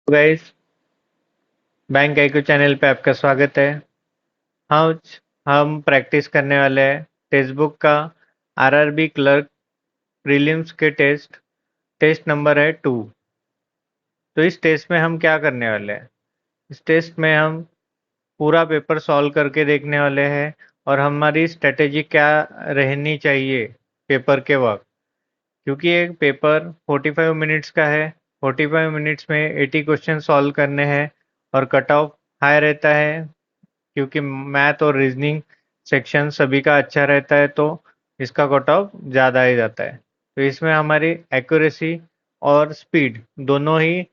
Guys, bank IQ channel पे आपका स्वागत है। आज हम प्रैक्टिस करने वाले हैं टेक्स्ट बुक का आरआरबी क्लर्क प्रीलिम्स के टेस्ट नंबर है 2। तो इस टेस्ट में हम क्या करने वाले हैं? इस टेस्ट में हम पूरा पेपर सॉल्व करके देखने वाले हैं और हमारी स्ट्रेटेजी क्या रहनी चाहिए पेपर के वक्त, क्योंकि एक पेपर 45 मिनट्स का है। 45 मिनट्स में 80 क्वेश्चन सॉल्व करने हैं और कट ऑफ हाई रहता है, क्योंकि मैथ और रीजनिंग सेक्शन सभी का अच्छा रहता है, तो इसका कट ऑफ ज़्यादा ही जाता है। तो इसमें हमारी एक्यूरेसी और स्पीड दोनों ही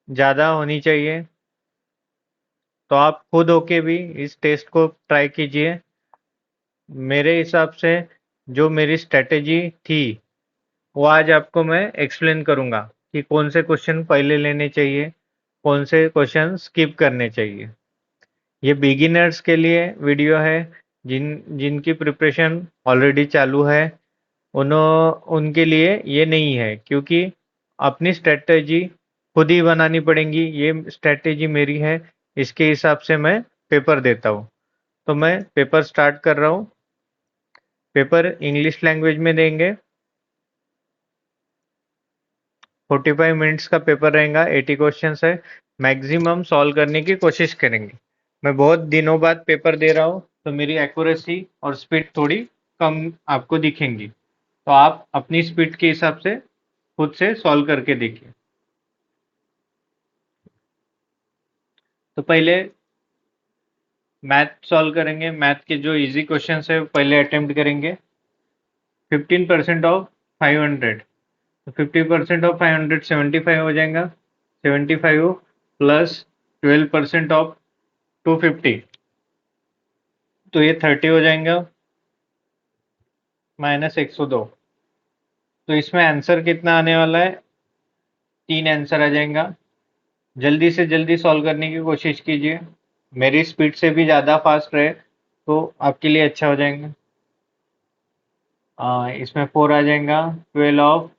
ज़्यादा होनी चाहिए। तो आप खुद होके भी इस टेस्ट को ट्राई कीजिए। मेरे हिसाब से जो मेरी स्ट्रेटेजी थी वो आज आपको मैं एक्सप्लेन करूँगा कि कौन से क्वेश्चन पहले लेने चाहिए, कौन से क्वेश्चन स्किप करने चाहिए। ये बिगिनर्स के लिए वीडियो है, जिनकी प्रिपरेशन ऑलरेडी चालू है। उनके लिए ये नहीं है, क्योंकि अपनी स्ट्रेटजी खुद ही बनानी पड़ेगी। ये स्ट्रेटजी मेरी है, इसके हिसाब से मैं पेपर देता हूँ। तो मैं पेपर स्टार्ट कर रहा हूँ। पेपर इंग्लिश लैंग्वेज में देंगे। 45 मिनट्स का पेपर रहेगा, 80 क्वेश्चंस है। मैक्सिमम सॉल्व करने की कोशिश करेंगे। मैं बहुत दिनों बाद पेपर दे रहा हूँ, तो मेरी एक्यूरेसी और स्पीड थोड़ी कम आपको दिखेंगी। तो आप अपनी स्पीड के हिसाब से खुद से सॉल्व करके देखिए। तो पहले मैथ सॉल्व करेंगे। मैथ के जो इजी क्वेश्चंस है पहले अटेम्प्ट करेंगे। 15% ऑफ 500, तो 50% ऑफ 500 75 हो जाएगा। 75 प्लस 12% ऑफ 250, तो ये 30 हो जाएगा, माइनस 102। तो इसमें आंसर कितना आने वाला है? 3 आंसर आ जाएगा। जल्दी से जल्दी सॉल्व करने की कोशिश कीजिए। मेरी स्पीड से भी ज़्यादा फास्ट रहे तो आपके लिए अच्छा हो जाएगा। इसमें 4 आ जाएगा। 12 ऑफ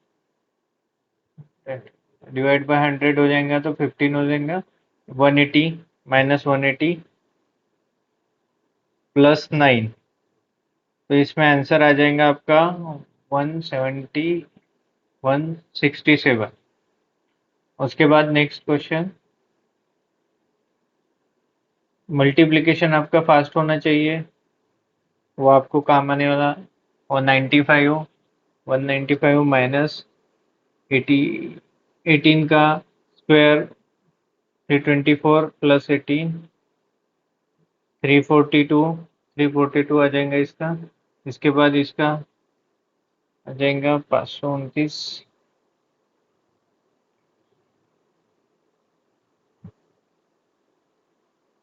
डिवाइड बाय 100 हो जाएगा, तो 15 हो जाएगा। 180 माइनस 180 प्लस 9, तो इसमें आंसर आ जाएगा आपका 170 167। उसके बाद नेक्स्ट क्वेश्चन, मल्टीप्लिकेशन आपका फास्ट होना चाहिए, वो आपको काम आने वाला। और 95 195 माइनस 80 18 का स्क्वायर 324 प्लस 18 342 342 आ जाएगा इसका। इसके बाद इसका आ जाएगा 529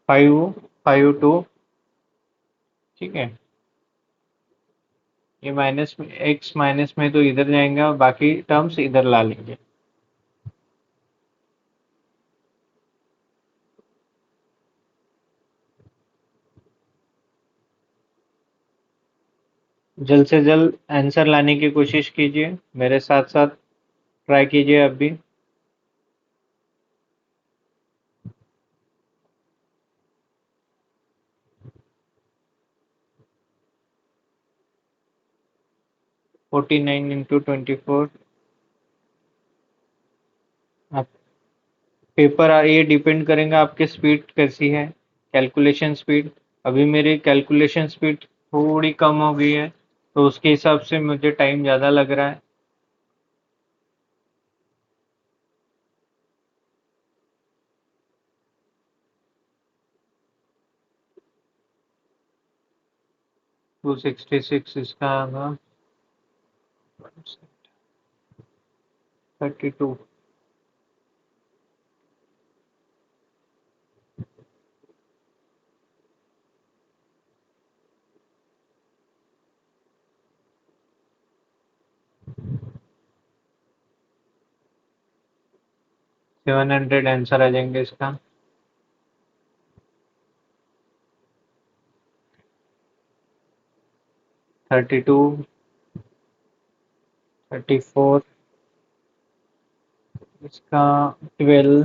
552। ठीक है, ये माइनस में एक्स माइनस में तो इधर जाएगा, बाकी टर्म्स इधर ला लेंगे। जल्द से जल्द आंसर लाने की कोशिश कीजिए, मेरे साथ साथ ट्राई कीजिए अब भी। 49 इंटू 24। आप पेपर ये डिपेंड करेगा आपकी स्पीड कैसी है, कैलकुलेशन स्पीड। अभी मेरी कैलकुलेशन स्पीड थोड़ी कम हो गई है, तो उसके हिसाब से मुझे टाइम ज़्यादा लग रहा है। टू 66 इसका होगा। 32 700 आंसर आ जाएंगे इसका। 32 34 इसका 12,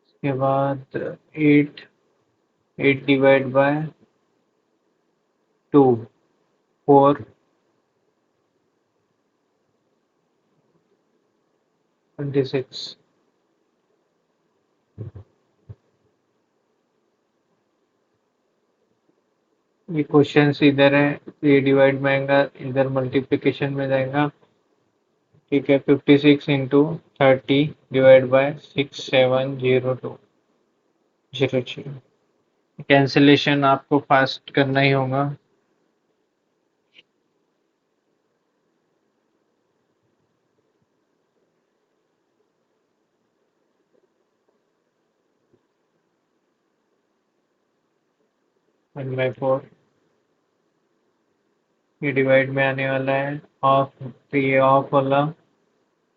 उसके बाद 8, 8 डिवाइड बाय 2, 4, 26। ये क्वेश्चन इधर है, ये डिवाइड में आएगा, इधर मल्टीप्लिकेशन में जाएगा। ठीक है, 56 इंटू 30 डिवाइड बाय 670203। कैंसिलेशन आपको फास्ट करना ही होगा। वन बाई फोर, ये डिवाइड में आने वाला है। ऑफ, तो ये ऑफ वाला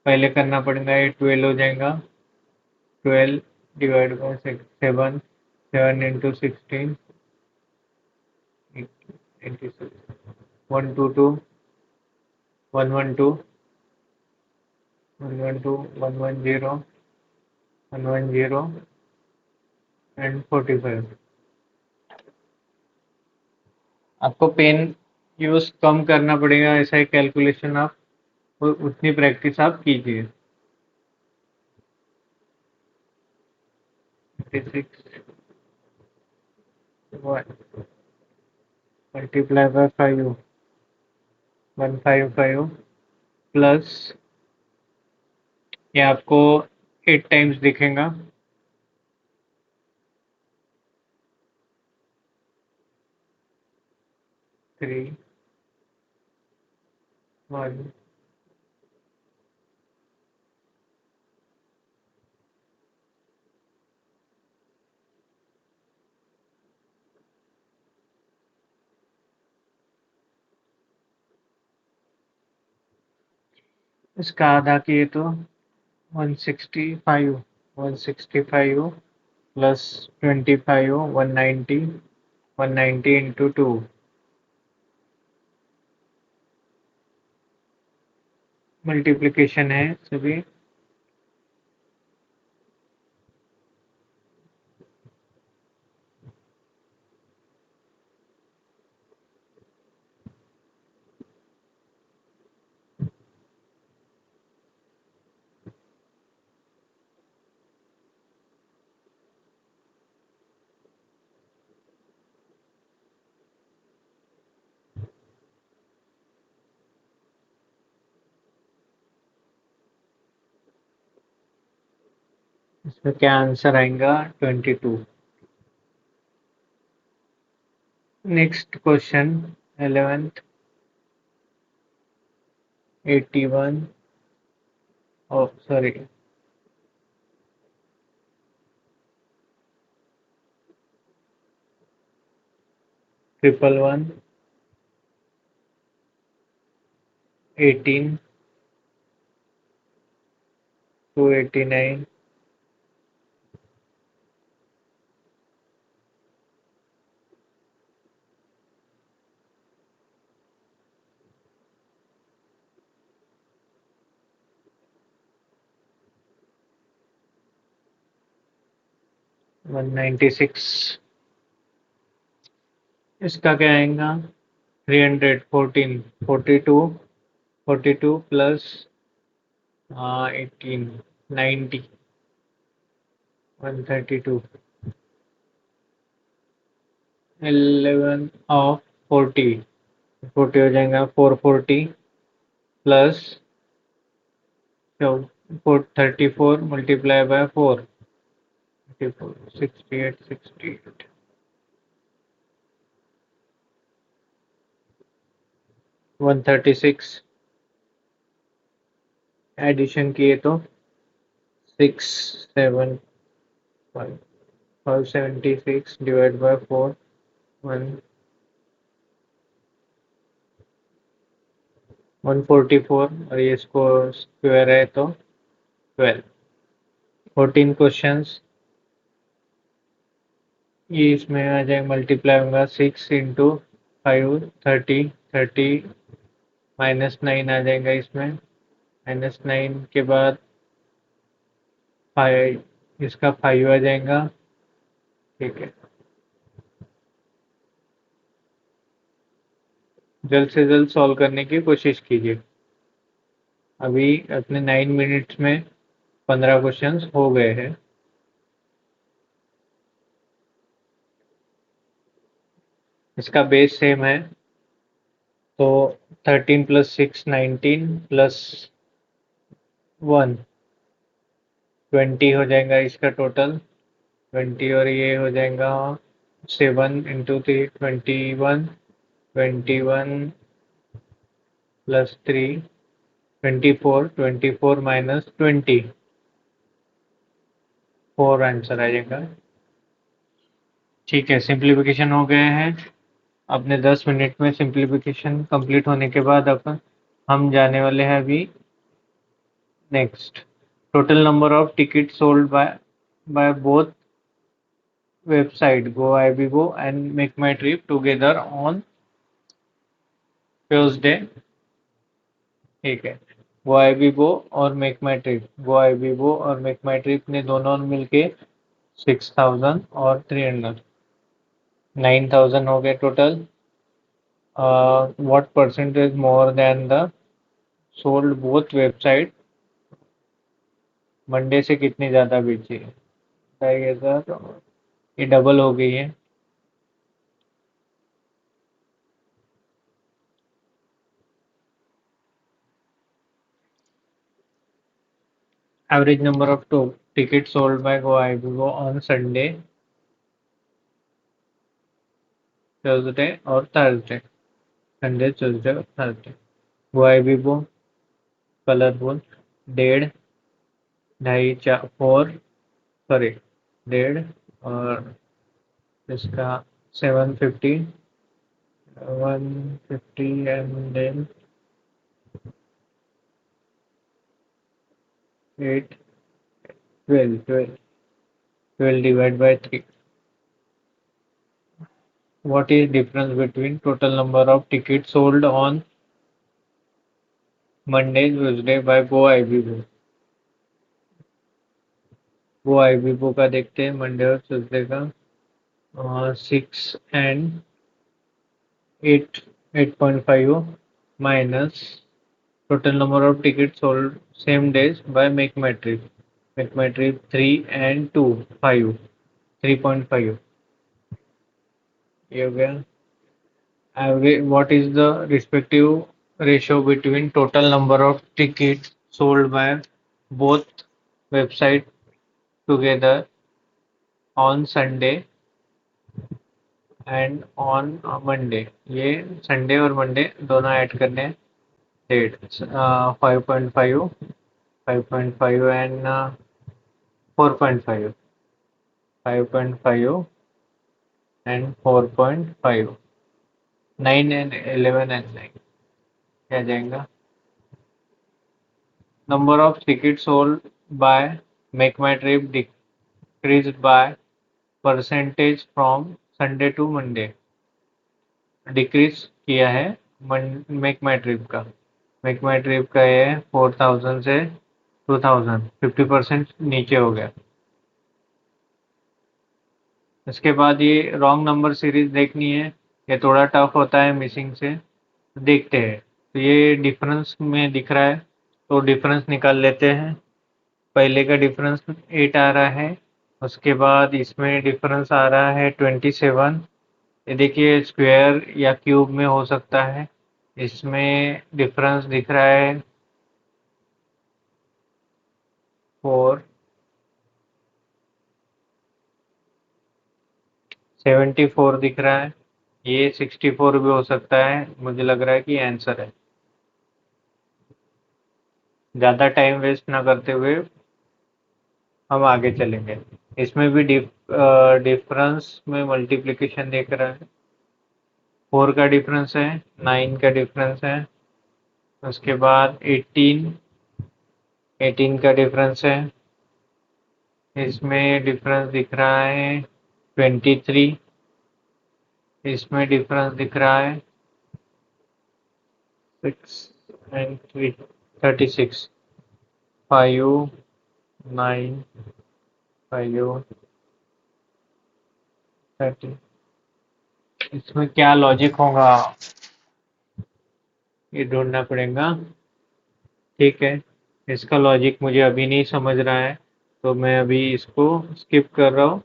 पहले करना पड़ेगा, ये 12 हो जाएगा। 12 डिवाइड बाय 7, 7 इंटू 16, 86, 122, 112, 112, 110, 110 एंड 45। आपको पेन यूज कम करना पड़ेगा, ऐसा ही कैलकुलेशन आप उतनी प्रैक्टिस आप कीजिए। 56 मल्टीप्लाई बाय 5, 155 प्लस, ये आपको 8 टाइम्स दिखेगा। 3, 1, इसका आधा किए तो 165, 165 प्लस 25, 190, 190 इंटू 2, मल्टीप्लिकेशन है सभी। इसका क्या आंसर आएगा? 22। नेक्स्ट क्वेश्चन 11th, 81, ओ सॉरी, 111, 18, 289, 196। इसका क्या आएगा? 314, 42, 42 प्लस 18, 90, 132, 11 ऑफ 40, 40 हो जाएगा 440 प्लस 34 मल्टीप्लाई बाय 4, 64, 68, 68, 136। एडिशन किए तो 6, 7, 5, 576 डिवाइड बाय 4, 1, 144, और ये इसको स्क्वायर है तो 12। 14 क्वेश्चंस, ये इसमें आ जाएगा, मल्टीप्लाई होगा 6 इंटू 5, 30, 30 -9 आ जाएगा इसमें। -9 के बाद 5, इसका 5 आ जाएगा। ठीक है, जल्द से जल्द सॉल्व करने की कोशिश कीजिए। अभी अपने 9 मिनट्स में 15 क्वेश्चंस हो गए हैं। इसका बेस सेम है, तो 13 + 6 19 + 1 20 हो जाएगा इसका टोटल। 20 और ये हो जाएगा 7 × 3 21, 21 + 3 24, 24 - 20 4 आंसर आ जाएगा। ठीक है, सिंप्लीफिकेशन हो गए हैं। अपने 10 मिनट में सिंप्लीफिकेशन कंप्लीट होने के बाद अपन हम जाने वाले हैं अभी next. Total number of ticket sold by both website Goibibo and make my trip together on Tuesday. ठीक है, गोआईबीबो और मेक माई ट्रिप, गोआईबीबो और मेक माई ट्रिप ने दोनों मिलके 6000 और 300 9000 हो गए total. What percentage more than the sold both website, Monday से कितनी ज़्यादा बेची है? 2500, ये डबल हो गई है। Average number of ticket sold by Goibibo on Sunday, Tuesday और थर्सडे। संडे, ट्यूसडे और थर्सडे। गोआईबीबो कलरफुल 1.5, 2.5, 4, 4, सॉरी 1.5, और इसका 750, 150 and then 8, 12, 12 divide by 3। What is difference between total number of tickets sold on Monday, Tuesday by GoIBIBO? GoIBIBO का देखते हैं Monday और Tuesday का। 6 and 8, 8.5 minus total number of tickets sold same days by Make My Trip. Make My Trip 3 and 2, 5, 3.5। ये हो गया। What is the respective ratio between total number of tickets sold by both website together on Sunday and on Monday? ये Sunday और Monday दोनों add करने हैं। Date 5.5, 5.5 and 4.5, 5.5 and 4.5, 9 and 11 and 9 क्या जाएगा? Number of tickets sold by Make My Trip decreased by percentage from Sunday to Monday। Decrease किया है make माई trip का। मेक माई ट्रिप का ये 4000 से 2000, 50% नीचे हो गया। इसके बाद ये रॉन्ग नंबर सीरीज देखनी है, ये थोड़ा टफ होता है मिसिंग से। देखते हैं, तो ये डिफरेंस में दिख रहा है, तो डिफरेंस निकाल लेते हैं। पहले का डिफरेंस 8 आ रहा है, उसके बाद इसमें डिफरेंस आ रहा है 27। ये देखिए स्क्वायर या क्यूब में हो सकता है। इसमें डिफरेंस दिख रहा है 4, 74 दिख रहा है। ये 64 भी हो सकता है, मुझे लग रहा है कि आंसर है। ज़्यादा टाइम वेस्ट ना करते हुए हम आगे चलेंगे। इसमें भी डिफरेंस में मल्टीप्लिकेशन देख रहा है। 4 का डिफरेंस है, 9 का डिफरेंस है, उसके बाद 18 का डिफरेंस है। इसमें डिफरेंस दिख रहा है 23, इसमें डिफरेंस दिख रहा है 6, एंड 3 36 5 9 5 30। इसमें क्या लॉजिक होगा ये ढूंढना पड़ेगा। ठीक है, इसका लॉजिक मुझे अभी नहीं समझ रहा है, तो मैं अभी इसको स्किप कर रहा हूँ।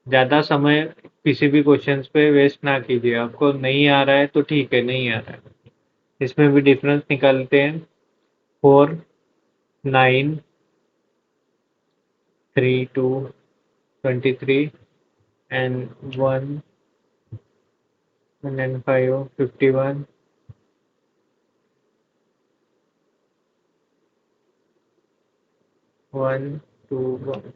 ज़्यादा समय किसी भी क्वेश्चंस पे वेस्ट ना कीजिए। आपको नहीं आ रहा है तो ठीक है, नहीं आ रहा है। इसमें भी डिफरेंस निकालते हैं। 4 9 3 2 23 एंड 1 एंड 5 51 1 2 1।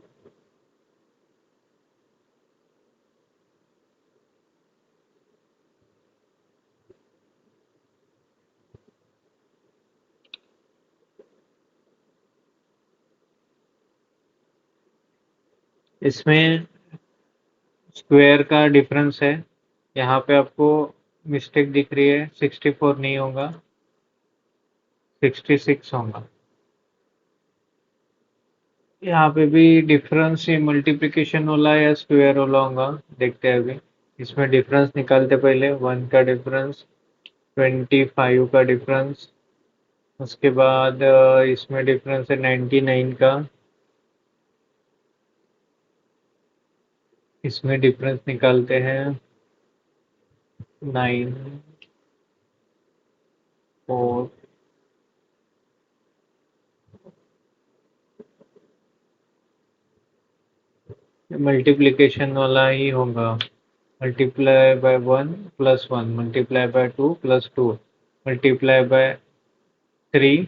इसमें स्क्वायर का डिफरेंस है। यहाँ पे आपको मिस्टेक दिख रही है, 64 नहीं होगा, 66 होगा। यहाँ पे भी डिफरेंस ये मल्टीप्लिकेशन वाला या स्क्वायर वाला होगा, देखते हैं अभी। इसमें डिफरेंस निकालते पहले। 1 का डिफरेंस, 25 का डिफरेंस, उसके बाद इसमें डिफरेंस है 99 का। इसमें डिफरेंस निकालते हैं 9 4। मल्टीप्लिकेशन वाला ही होगा। Multiply by 1 plus 1, multiply by 2 plus 2, multiply by 3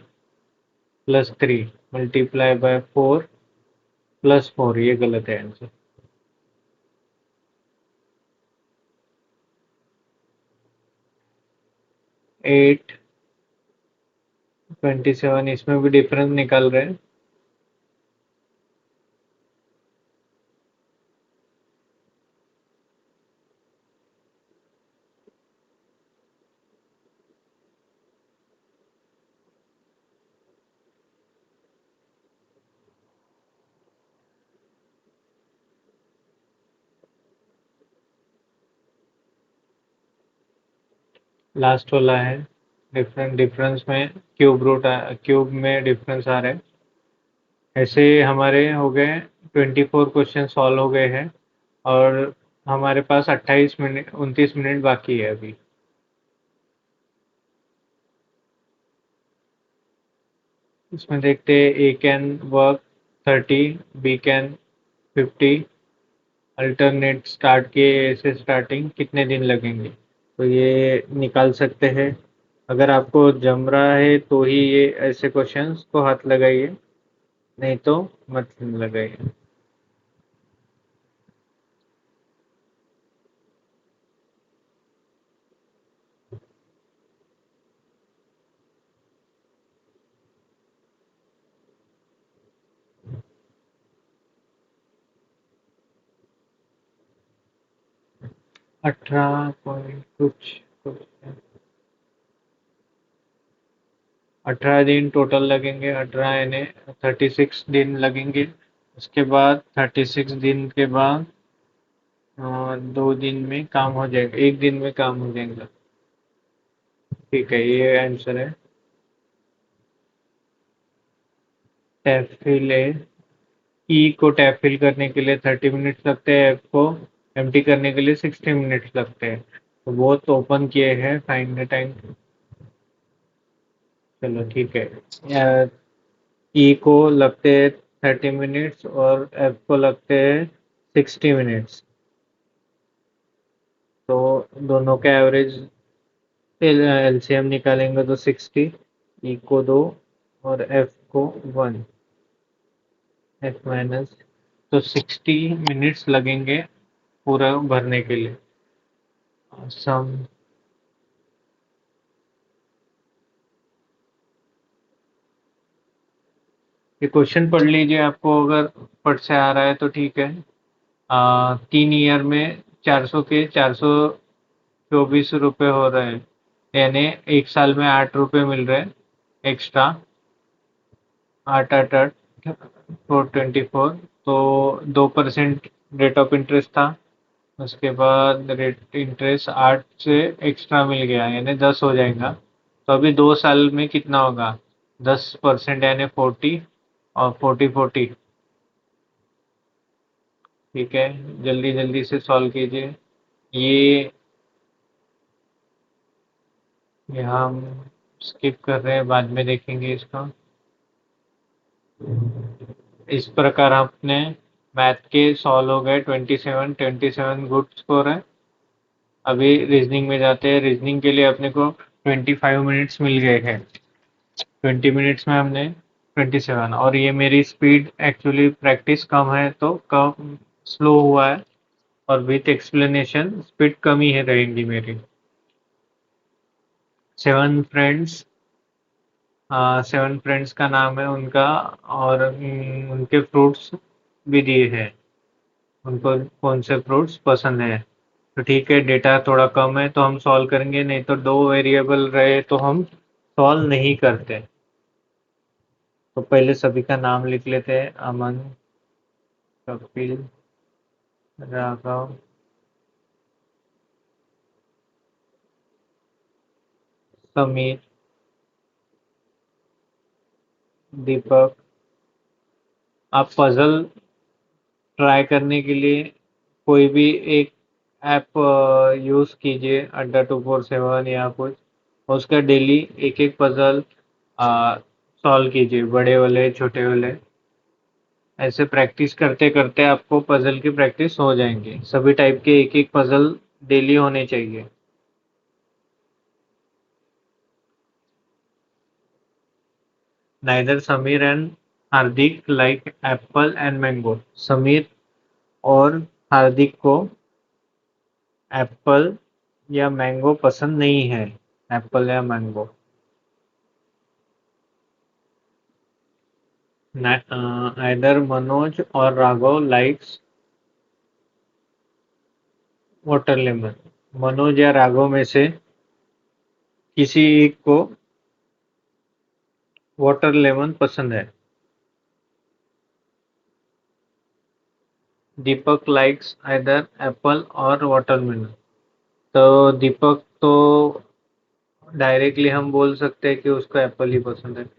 plus 3, multiply by 4 plus 4। ये गलत है आंसर। 8 27, इसमें भी डिफरेंस निकाल रहे हैं। लास्ट वाला है। डिफरेंस में क्यूब में डिफरेंस आ रहा है। ऐसे हमारे हो गए 24 क्वेश्चन सॉल्व हो गए हैं, और हमारे पास 29 मिनट बाकी है अभी। इसमें देखते हैं A can work 30, B can 50। Alternate start के ऐसे स्टार्टिंग कितने दिन लगेंगे, तो ये निकाल सकते हैं। अगर आपको जम रहा है तो ही ये ऐसे क्वेश्चंस को हाथ लगाइए, नहीं तो मत लगाइए। 18 पॉइंट कुछ 18 दिन टोटल लगेंगे। 18 यानी 36 दिन लगेंगे। उसके बाद 36 दिन के बाद 2 दिन में काम हो जाएगा, 1 दिन में काम हो जाएगा। ठीक है, ये आंसर है। टैफिल है। ई को टैफिल करने के लिए 30 मिनट्स लगते हैं, एफ को एम्प्टी करने के लिए 60 मिनट्स लगते हैं। तो बोथ ओपन किए हैं, फाइंड द टाइम। चलो ठीक है। ई को लगते हैं 30 मिनट्स और एफ को लगते हैं 60 मिनट्स। तो दोनों का एवरेज एलसीएम निकालेंगे तो 60। ई को 2 और एफ को 1, एफ माइनस। तो 60 मिनट्स लगेंगे पूरा भरने के लिए। सम ये क्वेश्चन पढ़ लीजिए, आपको अगर पढ़ से आ रहा है तो ठीक है। 3 ईयर में 400 के 424 रुपये हो रहे हैं। यानी 1 साल में 8 रुपये मिल रहे एक्स्ट्रा। 8 8 8 424, तो 2% रेट ऑफ इंटरेस्ट था। उसके बाद रेट इंटरेस्ट 8 से एक्स्ट्रा मिल गया यानी 10 हो जाएगा। तो अभी 2 साल में कितना होगा? 10% यानी 40, और 40 40। ठीक है, जल्दी जल्दी से सॉल्व कीजिए। ये यहाँ हम स्किप कर रहे हैं, बाद में देखेंगे इसका। इस प्रकार आपने मैथ के सॉल्व हो गए 27। 27 गुड स्कोर है। अभी रीजनिंग में जाते हैं। रीजनिंग के लिए अपने को 25 मिनट्स मिल गए हैं। 20 मिनट्स में हमने 27, और ये मेरी स्पीड एक्चुअली प्रैक्टिस कम है तो कम स्लो हुआ है, और विथ एक्सप्लेनेशन स्पीड कम ही है रहेंगी मेरी। 7 फ्रेंड्स, 7 फ्रेंड्स का नाम है उनका, और उनके फ्रूट्स भी दिए हैं, उनको कौन से फ्रूट्स पसंद है। तो ठीक है, डेटा थोड़ा कम है तो हम सॉल्व करेंगे, नहीं तो दो वेरिएबल रहे तो हम सॉल्व नहीं करते। तो पहले सभी का नाम लिख लेते हैं। अमन, कपिल, राघव, समीर, दीपक। आप पजल ट्राई करने के लिए कोई भी एक ऐप यूज़ कीजिए, अड्डा 247 या कुछ। उसका डेली एक एक पजल सॉल्व कीजिए, बड़े वाले छोटे वाले। ऐसे प्रैक्टिस करते करते आपको पजल की प्रैक्टिस हो जाएंगी। सभी टाइप के एक एक पजल डेली होने चाहिए। Neither Sameer and Hardik like Apple and mango. Sameer और हार्दिक को एप्पल या मैंगो पसंद नहीं है। एप्पल या मैंगो। आइदर मनोज और Raghav likes water lemon. Manoj या राघव में से किसी एक को वाटर लेमन पसंद है। दीपक लाइक्स आइदर एप्पल और वाटरमेलन। तो दीपक तो डायरेक्टली हम बोल सकते हैं कि उसको एप्पल ही पसंद है।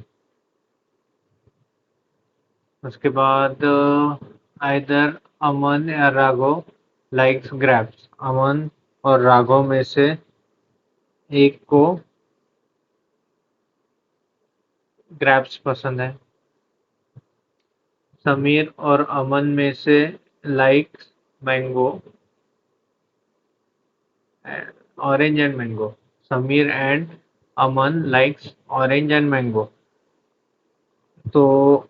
उसके बाद आइदर अमन या राघव लाइक्स ग्रैप्स। अमन और राघव में से एक को ग्रैप्स पसंद है। समीर और अमन में से likes mango, orange and mango. Sameer and Aman likes orange and mango. तो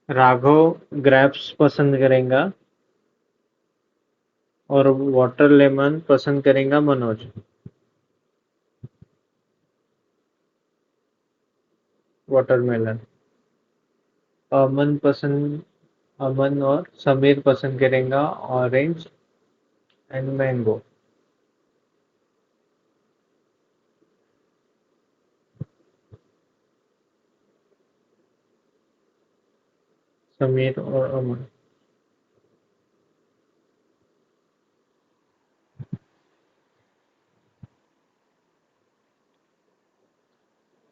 राघव ग्रैप्स पसंद करेगा और वाटर लेमन पसंद करेगा मनोज। वाटरमेलन। अमन और समीर पसंद करेगा ऑरेंज एंड मैंगो। समीर और Aman.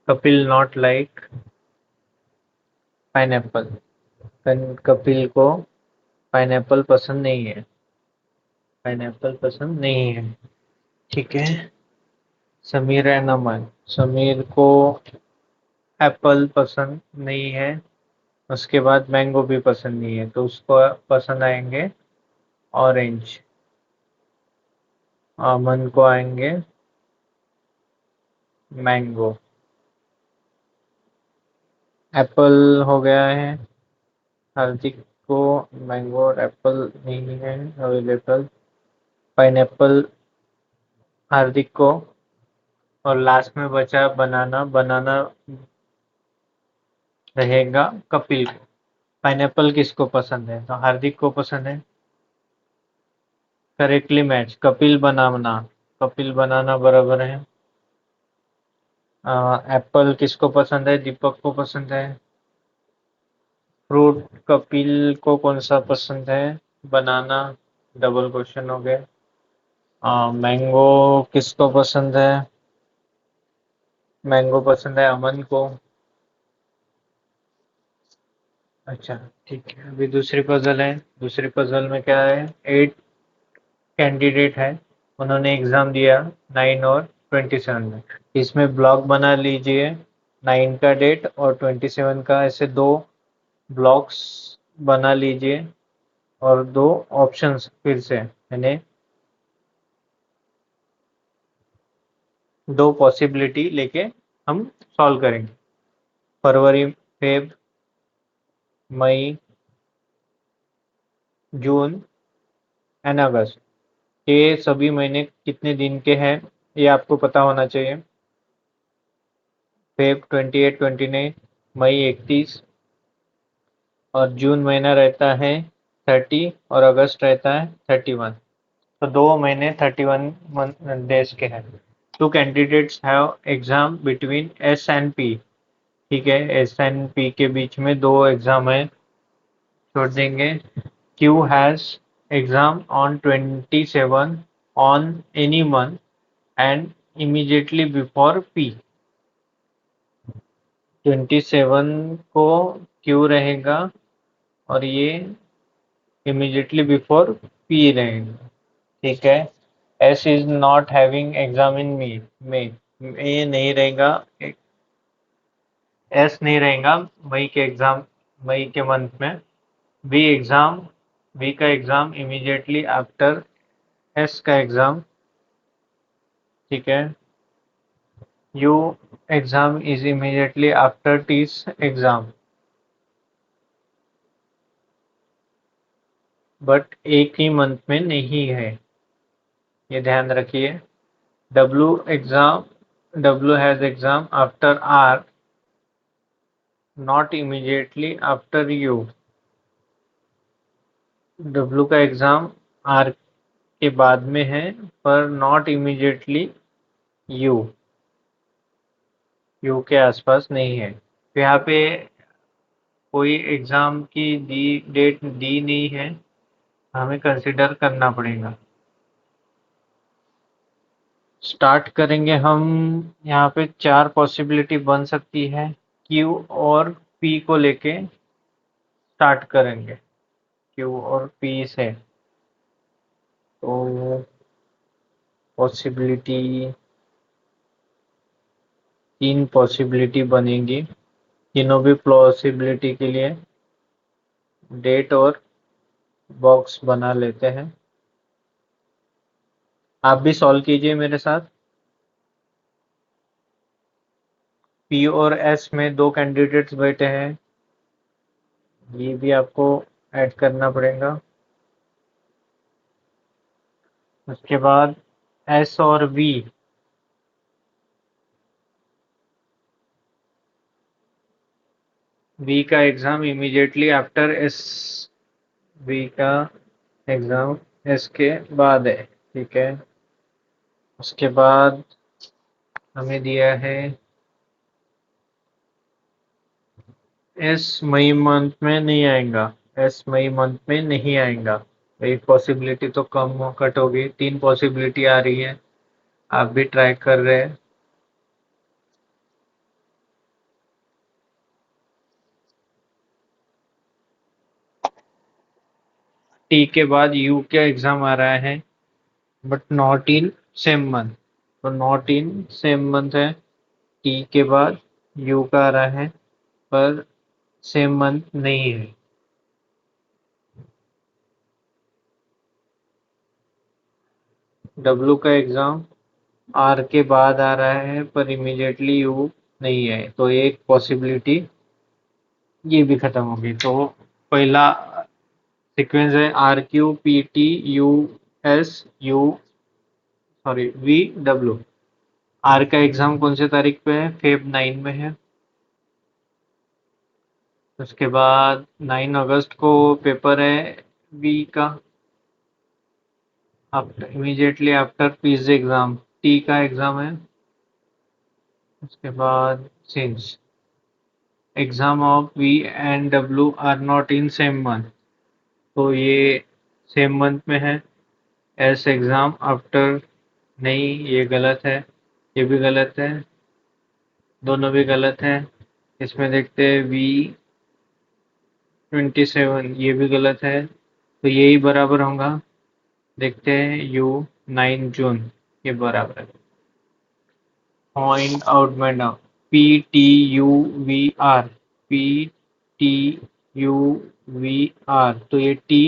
Kapil not like pineapple. Kapil को पाइनएप्पल पसंद नहीं है। पाइनएप्पल पसंद नहीं है। ठीक है। समीर एंड अमन। समीर को एप्पल पसंद नहीं है, उसके बाद मैंगो भी पसंद नहीं है, तो उसको पसंद आएंगे ऑरेंज। अमन को आएंगे मैंगो। एप्पल हो गया है। हार्दिक को मैंगो और एप्पल नहीं है अवेलेबल। पाइनएप्पल हार्दिक को, और लास्ट में बचा बनाना। बनाना रहेगा कपिल को। पाइनएप्पल किसको पसंद है? तो हार्दिक को पसंद है। करेक्टली मैच, कपिल बनाना। कपिल बनाना बराबर है। एप्पल किसको पसंद है? दीपक को पसंद है। फ्रूट कपिल को कौन सा पसंद है? बनाना। डबल क्वेश्चन हो गए। मैंगो किसको पसंद है? मैंगो पसंद है अमन को। अच्छा, ठीक है। अभी दूसरी पजल है। दूसरी पजल में क्या है? 8 कैंडिडेट है, उन्होंने एग्जाम दिया 9 और 27 में। इसमें ब्लॉक बना लीजिए। 9 का डेट और 27 का, ऐसे दो ब्लॉक्स बना लीजिए। और दो ऑप्शंस फिर से, यानी दो पॉसिबिलिटी लेके हम सॉल्व करेंगे। फरवरी, Feb, May, June and August. ये सभी महीने कितने दिन के हैं, ये आपको पता होना चाहिए। फेब 28, 29, मई 31, और जून महीना रहता है 30, और अगस्त रहता है 31। तो 2 महीने 31 डेज के हैं। Two candidates have exam between S and P. ठीक है, एस एंड पी के बीच में दो एग्जाम है, छोड़ देंगे। Q has exam on 27 on any month and immediately before P. 27 को क्यू रहेगा, और ये इमीडिएटली बिफोर पी रहेगा। ठीक है। S is not having exam in me में, ये नहीं रहेगा। एस नहीं रहेगा मई के एग्जाम, मई के मंथ में। वी एग्जाम, वी का एग्जाम इमीडिएटली आफ्टर एस का एग्जाम। ठीक है। U exam is immediately after T's exam, but एक ही मंथ में नहीं है, ये ध्यान रखिए। W exam, W has exam after R, not immediately after U. W का एग्जाम आर के बाद में है, पर नॉट इमीडिएटली यू, यू के आसपास नहीं है। तो यहाँ पे कोई एग्जाम की दी डेट दी नहीं है, हमें कंसिडर करना पड़ेगा। स्टार्ट करेंगे हम। यहाँ पे 4 पॉसिबिलिटी बन सकती है, क्यू और पी को लेके स्टार्ट करेंगे। क्यू और पी से तो पॉसिबिलिटी, 3 पॉसिबिलिटी बनेंगी। तीनों भी पॉसिबिलिटी के लिए डेट और बॉक्स बना लेते हैं। आप भी सॉल्व कीजिए मेरे साथ। पी और एस में दो कैंडिडेट्स बैठे हैं, ये भी आपको ऐड करना पड़ेगा। उसके बाद एस और वी, वी का exam immediately after S, V का एग्जाम एस के बाद है। ठीक है। उसके बाद हमें दिया है एस मई मंथ में नहीं आएगा, एस मई मंथ में नहीं आएगा। एक पॉसिबिलिटी तो कम कट होगी, 3 पॉसिबिलिटी आ रही है, आप भी ट्राई कर रहे हैं। टी के बाद यू का एग्जाम आ रहा है, but not in same month. तो नॉट इन सेम मंथ है। टी के बाद यू का आ रहा है, पर सेम मंथ नहीं है। डब्ल्यू का एग्जाम आर के बाद आ रहा है, पर इमीडिएटली यू नहीं है, तो एक पॉसिबिलिटी ये भी खत्म होगी। तो पहला सीक्वेंस है R Q P T U S U, sorry V W. R का एग्जाम कौन से तारीख पे है? फेब 9 में है। उसके बाद 9 अगस्त को पेपर है वी का। After immediately after P's exam, T का एग्जाम है। उसके बाद since exam of V and W R not in same month, तो ये सेम मंथ में है। एस एग्जाम आफ्टर, नहीं ये गलत है, ये भी गलत है, दोनों भी गलत है। इसमें देखते हैं वी 27, ये भी गलत है, तो यही बराबर होगा। देखते हैं यू 9 जून, ये बराबर है। पॉइंट आउट में now, P T U V R, P T U V R, तो ये टी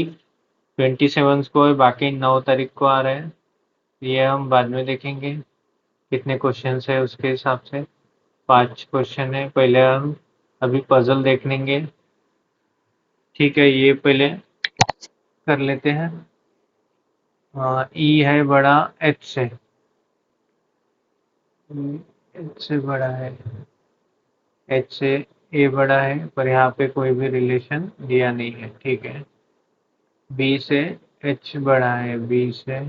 27 को है, बाकी 9 तारीख को आ रहा है। ये हम बाद में देखेंगे कितने क्वेश्चन है उसके हिसाब से। 5 क्वेश्चन है, पहले हम अभी पजल देख लेंगे। ठीक है, ये पहले कर लेते हैं। ई है बड़ा एच से, एच से बड़ा है, एच से ए बड़ा है, पर यहाँ पे कोई भी रिलेशन दिया नहीं है। ठीक है, बी से एच बड़ा है, बी से,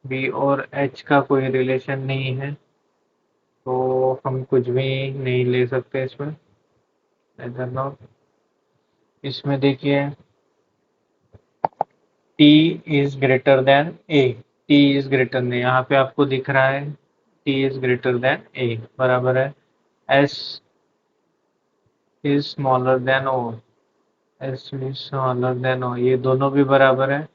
बी और एच का कोई रिलेशन नहीं है, तो हम कुछ भी नहीं ले सकते इसमें। इधर नॉट, इसमें देखिए T is greater than A, T is greater than, यहाँ पे आपको दिख रहा है T is greater than A, बराबर है। S is smaller than O, S is smaller than O, ये दोनों भी बराबर है।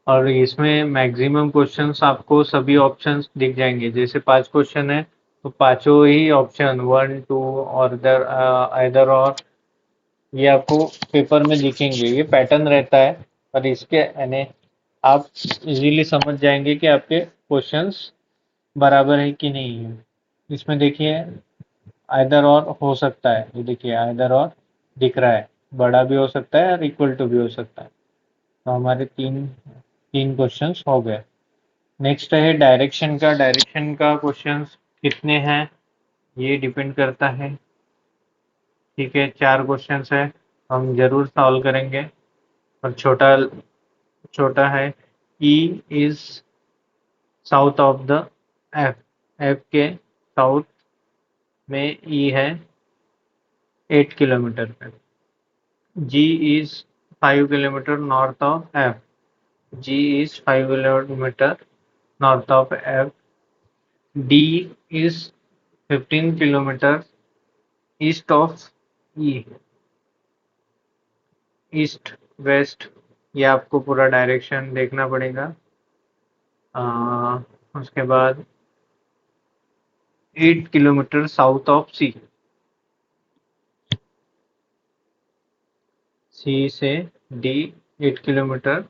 और इसमें मैक्सिमम क्वेश्चंस आपको सभी ऑप्शंस दिख जाएंगे। जैसे 5 क्वेश्चन है, तो पांचों ही ऑप्शन 1 2 और इधर और, ये आपको पेपर में दिखेंगे। ये पैटर्न रहता है, और इसके यानी आप इजीली समझ जाएंगे कि आपके क्वेश्चंस बराबर है कि नहीं है। इसमें देखिए आइदर और हो सकता है, ये देखिए आइदर और दिख रहा है, बड़ा भी हो सकता है और इक्वल टू भी हो सकता है। तो हमारे तीन तीन क्वेश्चंस हो गए। नेक्स्ट है डायरेक्शन का। डायरेक्शन का क्वेश्चंस कितने हैं ये डिपेंड करता है। ठीक है, 4 क्वेश्चंस है, हम जरूर सॉल्व करेंगे। और छोटा छोटा है, E is south of the F, F के साउथ में ई है 8 किलोमीटर पे। G is 5 kilometre north of F, G is 5 kilometre north of F. D is 15 kilometre east of E, east west, ये आपको पूरा डायरेक्शन देखना पड़ेगा। उसके बाद 8 kilometre south of C, C से डी 8 किलोमीटर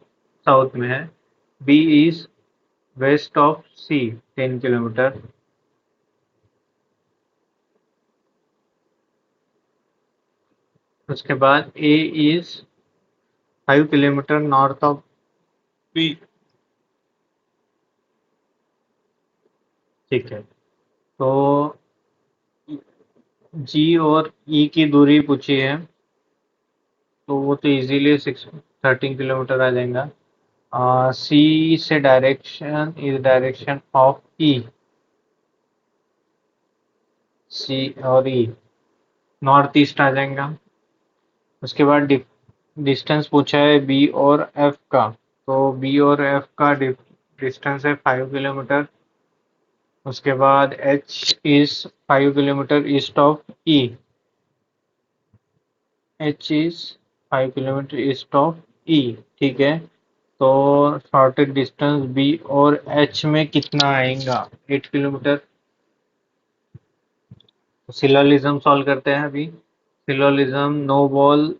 साउथ में है। B is west of C 10 kilometre. उसके बाद A is 5 kilometre north of B. ठीक है, तो जी और ई की दूरी पूछी है, तो वो तो इजीली 13 किलोमीटर आ जाएगा। सी से डायरेक्शन इज डायरेक्शन ऑफ ई, सी और ई नॉर्थ ईस्ट आ जाएगा। उसके बाद डिस्टेंस पूछा है बी और एफ का, तो बी और एफ का डिस्टेंस है 5 किलोमीटर। उसके बाद H is 5 kilometre east of E, H is 5 kilometre east of E. ठीक है, तो शॉर्टेज डिस्टेंस बी और एच में कितना आएगा, 8 किलोमीटर। सिलोलिज्म सॉल्व करते हैं अभी। Syllogism, no ball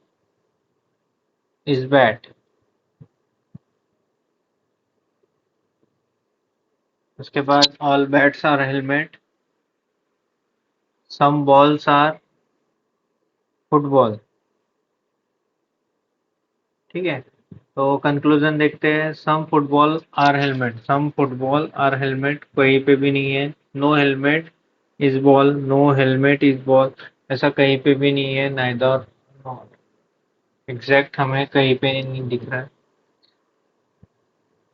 is bat. उसके बाद all bats are helmet, some balls are football. ठीक है, तो कंक्लूजन देखते हैं। Some football are helmet, some football are helmet कहीं पे भी नहीं है। No helmet is ball, no helmet is ball, ऐसा कहीं पे भी नहीं है। नाइदर नॉट, एग्जैक्ट हमें कहीं पे नहीं दिख रहा है।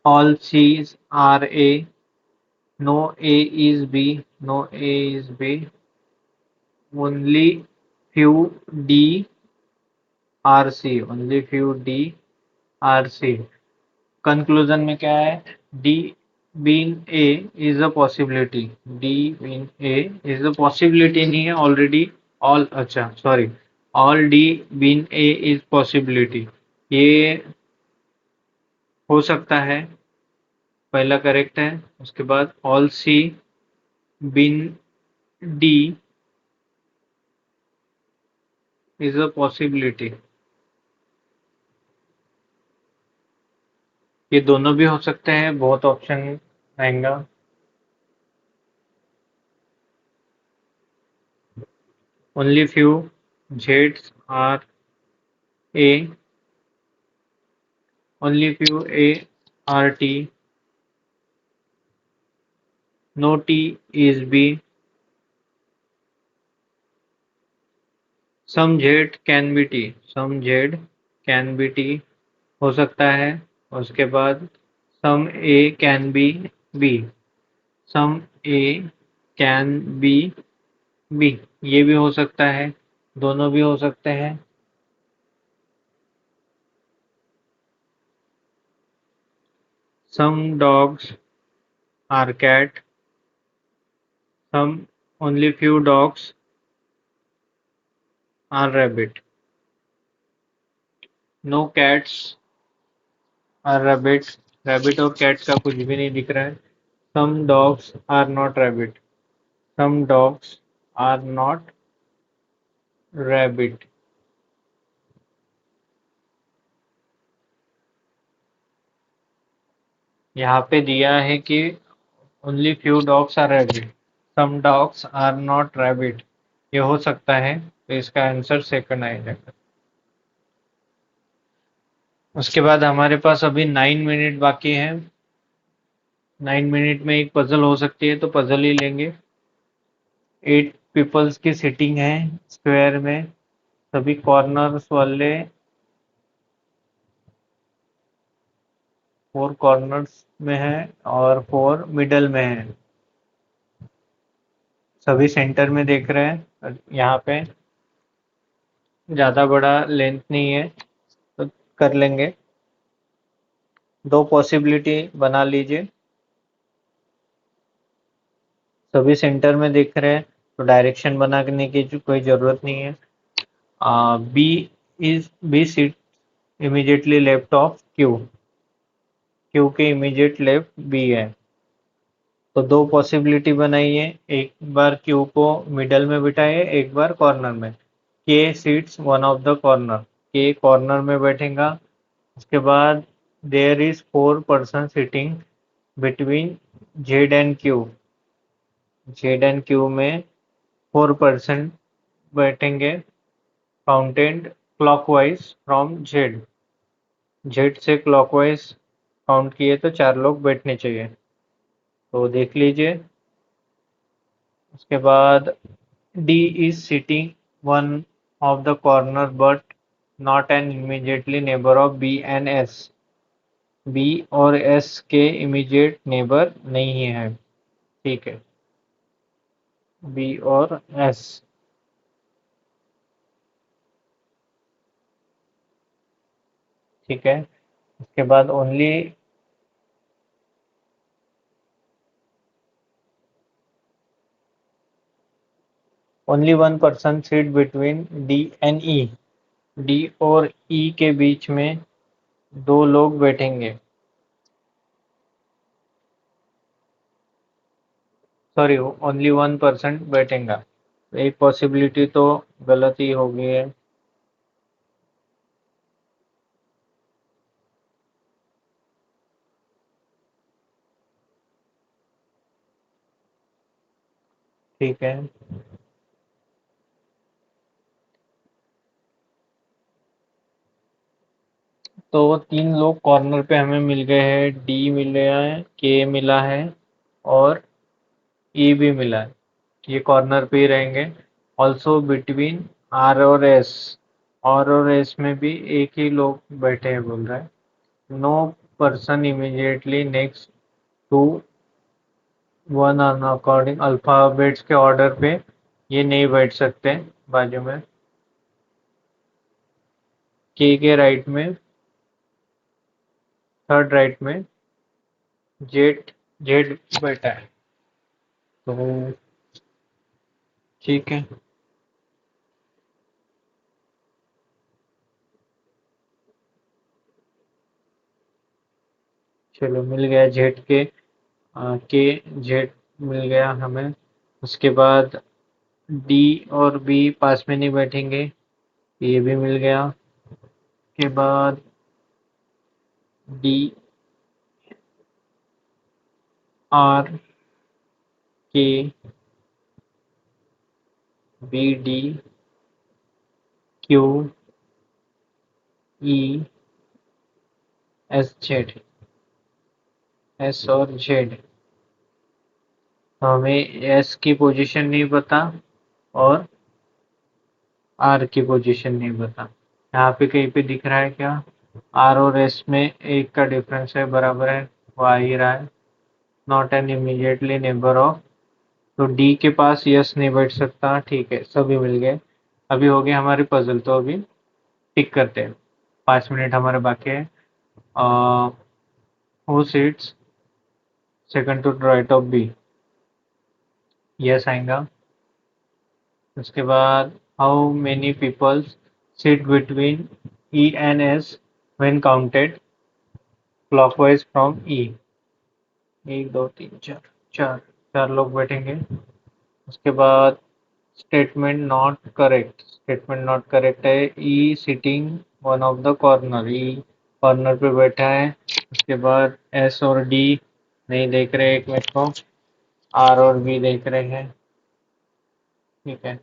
All C's are A. No A is B. No A is B. Only few D are C. Only few D are C. Conclusion में क्या है? D been A is a possibility. D been A is a possibility नहीं है already. All, अच्छा sorry, all D been A is possibility. ये हो सकता है, पहला करेक्ट है. उसके बाद all C been D is a possibility. ये दोनों भी हो सकते हैं, बहुत ऑप्शन आएगा. ओनली फ्यू जेड्स are A. Only few A are T. No T is B. Some Z can be T. Some Z can be T हो सकता है. उसके बाद some A can be B. Some A can be B. ये भी हो सकता है, दोनों भी हो सकते हैं. Some dogs are cat. Some only few dogs are rabbit. No cats are rabbit. Rabbit और cat का कुछ भी नहीं दिख रहा है. Some dogs are not rabbit. Some dogs are not rabbit. यहाँ पे दिया है कि only few dogs are rabbit. Some dogs are not rabbit. ये हो सकता है, तो इसका आंसर सेकंड आ जाएगा. उसके बाद हमारे पास अभी 9 मिनट बाकी हैं. 9 मिनट में एक पजल हो सकती है, तो पजल ही लेंगे. 8 पीपल्स की सिटिंग है स्क्वायर में. सभी कॉर्नर्स वाले 4 कॉर्नर्स में है और 4 मिडल में है. सभी सेंटर में देख रहे हैं. यहाँ पे ज़्यादा बड़ा लेंथ नहीं है, तो कर लेंगे. दो पॉसिबिलिटी बना लीजिए. सभी सेंटर में देख रहे हैं, तो डायरेक्शन बनाने की कोई ज़रूरत नहीं है. B is B sits immediately left of Q. Q के इमीडिएट लेफ्ट बी है. तो दो पॉसिबिलिटी बनाइए. एक बार क्यू को मिडल में बिठाइए, एक बार कॉर्नर में. K sits one of the corner. K corner में बैठेगा. उसके बाद there is 4 person sitting between Z and Q. Z and Q में 4 पर्सन बैठेंगे, counted clockwise from Z. Z से क्लॉकवाइज काउंट किए तो 4 लोग बैठने चाहिए. तो देख लीजिए. उसके बाद D is sitting one of the corner but not an immediately neighbour of B and S. B और एस के इमीडिएट नेबर नहीं है. ठीक है, बी और एस. ठीक है. उसके बाद only 1 person seat between D and E. D और ई के बीच में 2 लोग बैठेंगे. सॉरी, ओनली 1 पर्सन बैठेगा. एक पॉसिबिलिटी तो गलत ही हो गई है. ठीक है. तो 3 लोग कॉर्नर पे हमें मिल गए हैं. डी मिल गया है, के मिला है और ई भी मिला है. ये कॉर्नर पे ही रहेंगे. ऑल्सो बिटवीन आर और एस. आर और एस में भी एक ही लोग बैठे हैं बोल रहा है. No person immediately next to one on according alphabets के ऑर्डर पे ये नहीं बैठ सकते बाजू में। के राइट में, थर्ड राइट में जेड जेड बैठा है। तो ठीक है, चलो मिल गया जेड के जेड मिल गया हमें। उसके बाद डी और बी पास में नहीं बैठेंगे, ये भी मिल गया। के बाद D R K B D Q E S Z, S और जेड। तो हमें एस की पोजीशन नहीं पता और आर की पोजीशन नहीं पता। यहाँ पे कहीं पे दिख रहा है क्या? आर और एस में एक का डिफरेंस है, बराबर है, वो आ ही रहा है। Not an immediately neighbour of, तो डी के पास यस नहीं बैठ सकता। ठीक है, सभी मिल गए। अभी हो गया हमारी पजल, तो अभी टिक करते हैं। 5 मिनट हमारे बाकी है। Who sits second to right of B, yes आएगा। उसके बाद how many peoples sit between E and S when counted clockwise from E. एक दो तीन चार, चार चार लोग बैठेंगे। उसके बाद statement not correct, statement not correct है। E sitting one of the corner, E corner पे बैठा है। उसके बाद एस और डी नहीं देख रहे एक मिनट को, आर और बी देख रहे हैं। ठीक है।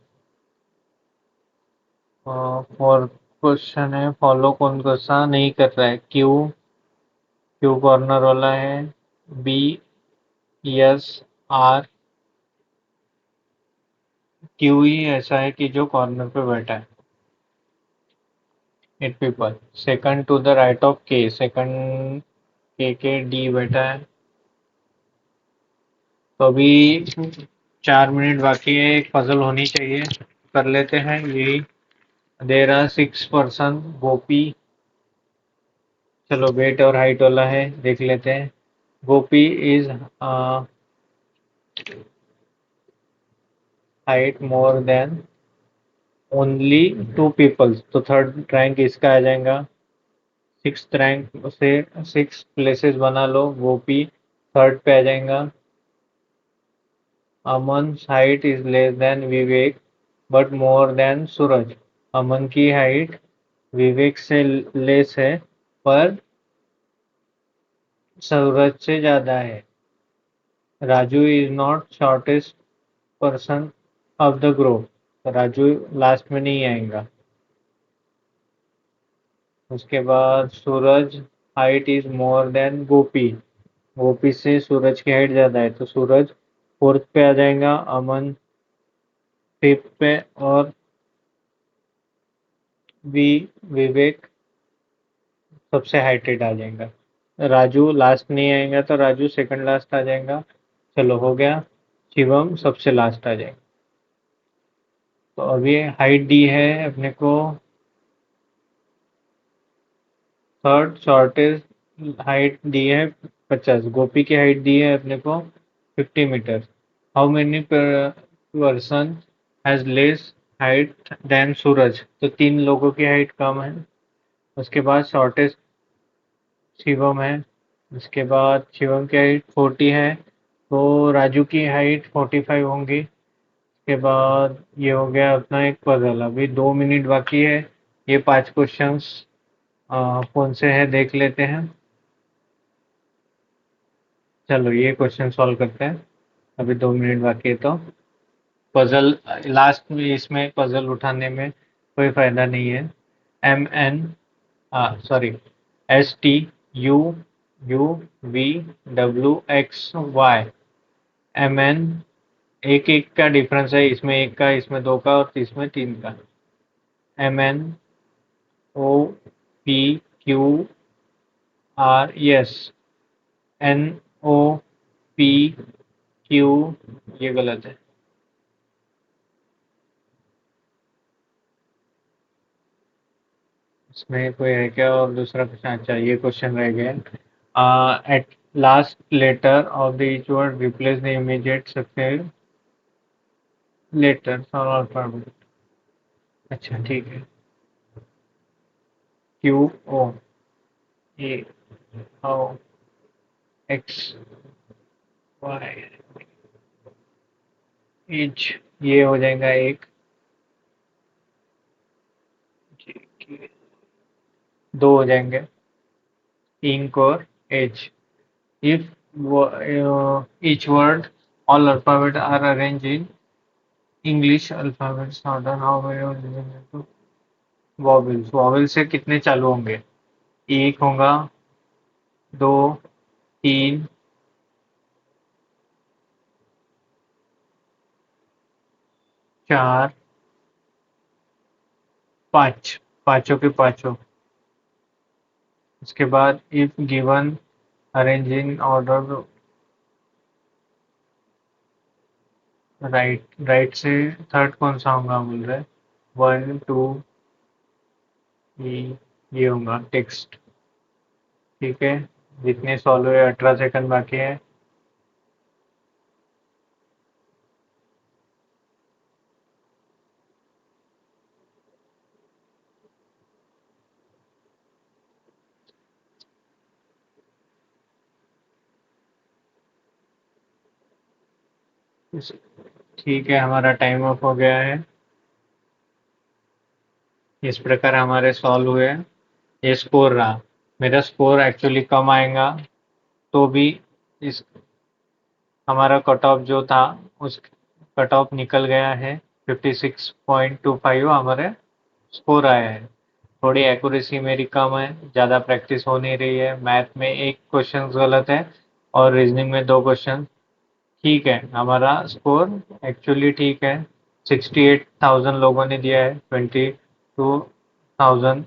फोर्थ क्वेश्चन है फॉलो कौन कौन सा नहीं कर रहा है। क्यू, क्यू कॉर्नर वाला है। B, yes, R. क्यू ही ऐसा है कि जो कॉर्नर पे बैठा है। 8 people second to the right of K, second K D बैठा है। तो अभी 4 मिनट बाकी है, एक पजल होनी चाहिए, कर लेते हैं यही। There are 6 person, Gopi. चलो वेट और हाइट वाला है, देख लेते हैं। Gopi is height more than only 2 peoples, तो थर्ड रैंक इसका आ जाएगा। सिक्स रैंक से 6 प्लेसेस बना लो, गोपी थर्ड पे आ जाएगा। Aman's height is less than Vivek but more than Suraj. Aman की हाइट विवेक से लेस है पर सूरज से ज्यादा है। Raju is not shortest person of the group, Raju last में नहीं आएगा। उसके बाद सूरज हाइट इज मोर देन गोपी, गोपी से सूरज की हाइट ज्यादा है, तो सूरज फोर्थ पे आ जाएगा, अमन फिफ्थ पे, और विवेक सबसे हाइटेड आ जाएगा। राजू लास्ट नहीं आएगा, तो राजू सेकंड लास्ट आ जाएगा। चलो हो गया। शिवम सबसे लास्ट आ जाएगा। तो अभी हाइट डी है अपने को, थर्ड शॉर्टेस्ट हाइट दी है 50, गोपी की हाइट दी है अपने को 50 metre. How many person has less height than Suraj, तो 3 लोगों की हाइट कम है। उसके बाद शॉर्टेस्ट शिवम है। उसके बाद शिवम की हाइट 40 है, तो राजू की हाइट 45 होंगी। उसके बाद ये हो गया अपना एक पजल। अभी 2 मिनट बाकी है। ये 5 क्वेश्चंस कौन से हैं देख लेते हैं। चलो ये क्वेश्चन सॉल्व करते हैं, अभी 2 मिनट बाकी है। तो पजल लास्ट में, इसमें पजल उठाने में कोई फायदा नहीं है। M N, sorry, S T U U V W X Y, M N, एक एक का डिफरेंस है, इसमें एक का, इसमें दो का और इसमें तीन का। M N O P Q R yes, N O P Q, ये गलत है। इसमें कोई है क्या? और दूसरा क्वेश्चन, अच्छा ये क्वेश्चन रह गया। At last letter of the each word replace the immediate successive letter for alphabet. अच्छा ठीक है। Q O, A, O, X, Y, H, ये हो जाएगा एक। दो हो जाएंगे, इंक और एच। If each word, all alphabet are arranged in English alphabet order, how many are vowels? vowel से कितने चालू होंगे? एक होगा, दो, तीन, चार, पाँच, पांचों के पांचों। उसके बाद if given arrange in order, right, right से थर्ड कौन सा होगा बोल रहे? वन, टू, ये होगा टेक्स्ट। ठीक है, जितने सॉल्व हुए, 18 सेकंड बाकी है। ठीक है, हमारा टाइम अप हो गया है। इस प्रकार हमारे सॉल्व हुए। ये स्कोर रहा। मेरा स्कोर एक्चुअली कम आएगा तो भी इस हमारा कट ऑफ जो था, उस कट ऑफ निकल गया है। 56.25 हमारे स्कोर आया है। थोड़ी एक्यूरेसी मेरी कम है, ज़्यादा प्रैक्टिस हो नहीं रही है। मैथ में एक क्वेश्चन गलत है और रीजनिंग में दो क्वेश्चन। ठीक है, हमारा स्कोर एक्चुअली ठीक है। 68,000 लोगों ने दिया है, 22,000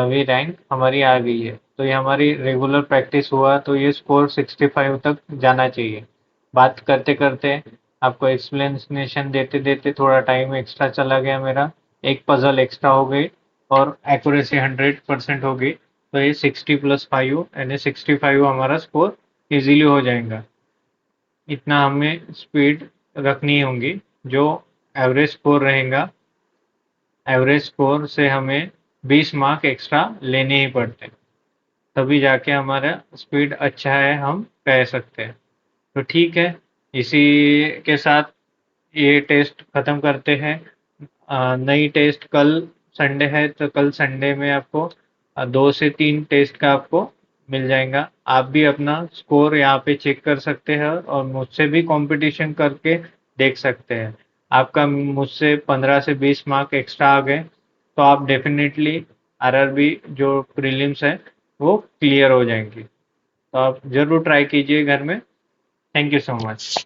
वी रैंक हमारी आ गई है। तो ये हमारी रेगुलर प्रैक्टिस हुआ तो ये स्कोर 65 तक जाना चाहिए। बात करते करते, आपको एक्सप्लेनेशन देते देते थोड़ा टाइम एक्स्ट्रा चला गया मेरा। एक पजल एक्स्ट्रा हो गई और एक्यूरेसी 100% हो गई। तो ये 60+5 यानी 65 हमारा स्कोर इजीली हो जाएगा। इतना हमें स्पीड रखनी होगी। जो एवरेज स्कोर रहेगा, एवरेज स्कोर से हमें 20 मार्क एक्स्ट्रा लेने ही पड़ते हैं, तभी जाके हमारा स्पीड अच्छा है, हम कह सकते हैं। तो ठीक है, इसी के साथ ये टेस्ट खत्म करते हैं। नई टेस्ट कल संडे है, तो कल संडे में आपको 2 से 3 टेस्ट का आपको मिल जाएगा। आप भी अपना स्कोर यहाँ पे चेक कर सकते हैं और मुझसे भी कंपटीशन करके देख सकते हैं। आपका मुझसे 15 से 20 मार्क एक्स्ट्रा आ गए तो आप डेफिनेटली आरआरबी जो प्रीलिम्स है वो क्लियर हो जाएंगी। तो आप जरूर ट्राई कीजिए घर में। Thank you so much.